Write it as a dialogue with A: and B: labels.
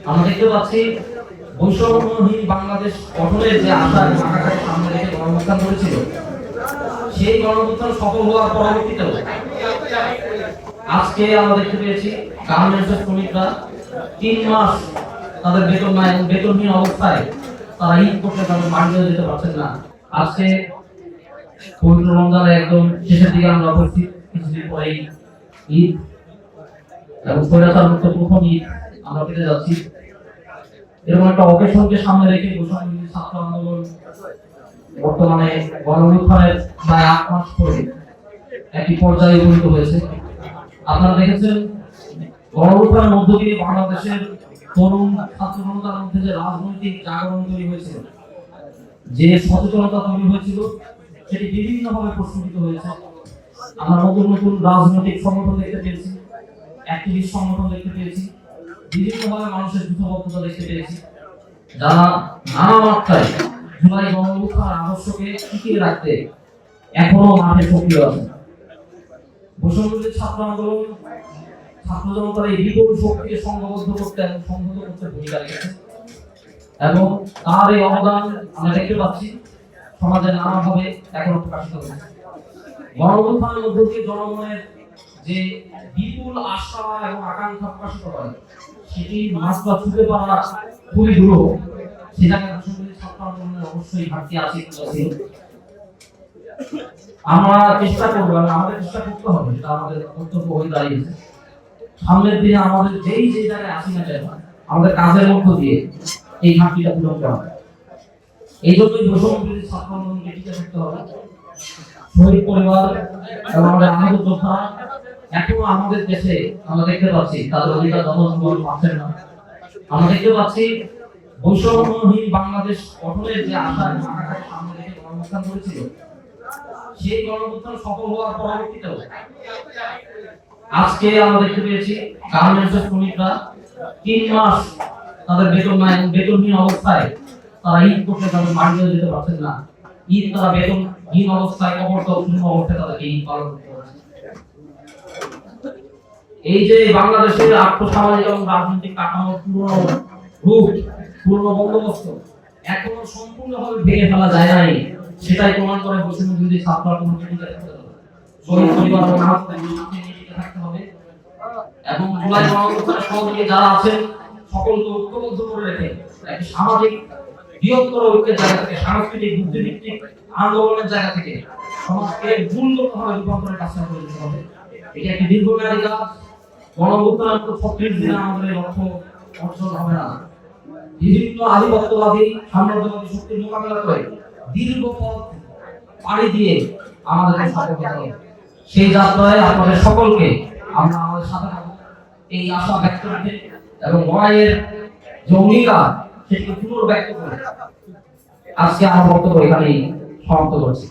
A: আমরা দেখতে পাচ্ছি বৈষম্যহীন বাংলাদেশ গঠনের যে আশা এবং আকাঙ্ক্ষাকে সামনে রেখে গণঅভ্যুত্থান করেছিল, সেই গণঅভ্যুত্থান সফল হওয়ার পরবর্তীতেও আজকে আমরা দেখতে পেয়েছি গার্মেন্টসের শ্রমিকরা 3 মাস তাদের বেতন নাই, বেতনহীন অবস্থায় তারা ঈদ করতে তাদের বাড়িতে যেতে পারছেন না। আজকে পবিত্র রমজানের একদম শেষের দিকে আমরা উপস্থিত, কিছুদিন পরে ঈদ এবং স্বৈরাচার মুক্ত প্রথম ঈদ আমরা পেতে যাচ্ছি। এরকম একটা অকেশনকে সামনে রেখে বৈষম্যবিরোধী ছাত্র আন্দোলন বর্তমানে গণঅভ্যুত্থানের প্রায় 8 মাস পরে একটি পর্যায়ে উপনীত হয়েছে। আপনারা দেখেছেন গণঅভ্যুত্থানের মধ্য দিয়ে বাংলাদেশের তরুণ ছাত্র জনতার মধ্যে যে রাজনৈতিক জাগরণ তৈরি হয়েছিল, যে সচেতনতা তৈরি হয়েছিল, সেটি বিভিন্নভাবে প্রস্ফুটিত হয়েছে। আমরা নতুন নতুন রাজনৈতিক সংগঠন দেখতে পেয়েছি, অ্যাক্টিভিস্ট সংগঠন দেখতে পেয়েছি, বিভিন্নভাবে মানুষের যুদ্ধবদ্ধতা দেখতে পেয়েছি, যারা নানা মাত্রায় জুলাই গণঅভ্যুত্থানের আদর্শকে টিকিয়ে রাখতে এখনো মাঠে সক্রিয় আছে। বৈষম্যবিরোধী ছাত্র আন্দোলন ছাত্র জনতার এই বিপুল শক্তিকে সংঘবদ্ধ করতে এবং সংহত করতে ভূমিকা রেখেছে এবং তার এই অবদান আমরা দেখতে পাচ্ছি সমাজে নানাভাবে এখনো প্রকাশিত হচ্ছে। গণঅভ্যুত্থানের মধ্য দিয়ে জনগণের যে বিপুল আশা এবং আকাঙ্ক্ষা প্রকাশিত হয়, সেটি মাত্রা ছুঁতে পারা খুবই দুরূহ। সেটাকে ছাত্র আন্দোলনের অবশ্যই ঘাটতি আছে। আমরা চেষ্টা করবো, আমাদের চেষ্টা করতে হবে, সেটা আমাদের কর্তব্য হয়ে দাঁড়িয়েছে। সামনের দিনে আমাদের যেই যে জায়গায় আসি না কেন, আমাদের কাজের মধ্য দিয়ে এই ঘাটতিটা পূরণ করা হবে। এই জন্যই বৈষম্যবিরোধী ছাত্র আন্দোলনকে টিকে থাকতে হবে। শহীদ পরিবার এবং আমাদের আহত যোদ্ধা এখনো আমাদের দেশে আমরা দেখতে পাচ্ছি তাদের অধিকার জনগণ পাচ্ছেন না। আমরা দেখতে পাচ্ছি বৈষম্যহীন বাংলাদেশ গঠনের যে আশা এবং আকাঙ্ক্ষাকে সামনে রেখে গণঅভ্যুত্থান করেছিল, সেই গণঅভ্যুত্থান সফল হওয়ার পরবর্তীতেও আজকে আমরা দেখতে পেয়েছি গার্মেন্টসের শ্রমিকরা 3 মাস তাদের বেতন নাই, বেতনহীন অবস্থায় তারা ঈদ করতে তাদের বাড়িতে যেতে পারছেন না। ঈদ তারা বেতনহীন অবস্থায় অবর্তন শূন্য অবস্থায় তাদেরকে ঈদ পালন করতে হচ্ছে। এই যে বাংলাদেশের আর্থসামাজিক এবং রাজনৈতিক কাঠামোর পুরনো বন্দোবস্ত এখনো সম্পূর্ণভাবে ভেঙে ফেলা যায় নাই, সেটাই প্রমাণ করে বৈষম্যবিরোধী ছাত্র আন্দোলনকে টিকে রাখতে হবে। শহীদ পরিবার এবং আহতদের সাথে নিয়ে টিকে থাকতে হবে এবং জুলাই গণঅভ্যুত্থানের সহযোগী যারা আছেন সকলকে ঐক্যবদ্ধ করে রেখে একটি সামাজিক বৃহত্তর ঐক্যের জায়গা থেকে, সাংস্কৃতিক বুদ্ধিভিত্তিক আন্দোলনের জায়গা থেকে সমাজকে মূলগতভাবে রূপান্তরের কাজটা করে দিতে হবে। এটা একটি দীর্ঘমেয়াদী কাজ। গণঅভ্যুত্থানের 36 দিনে আমাদের লক্ষ্য অর্জন হবে না। বিভিন্ন আধিপত্যবাদী সাম্রাজ্যবাদী শক্তির মোকাবেলা করে দীর্ঘ পথ পাড়ি দিয়ে আমাদের সফল হতে হবে। সেই যাত্রায় আপনাদের সকলকে আমরা আমাদের সাথে থাকবো এই আশা ব্যক্ত রেখে এবং লড়াইয়ের যে অঙ্গীকার সেটিকে পুনর্ব্যক্ত করে আজকে আমার বক্তব্য এখানেই সমাপ্ত করছি।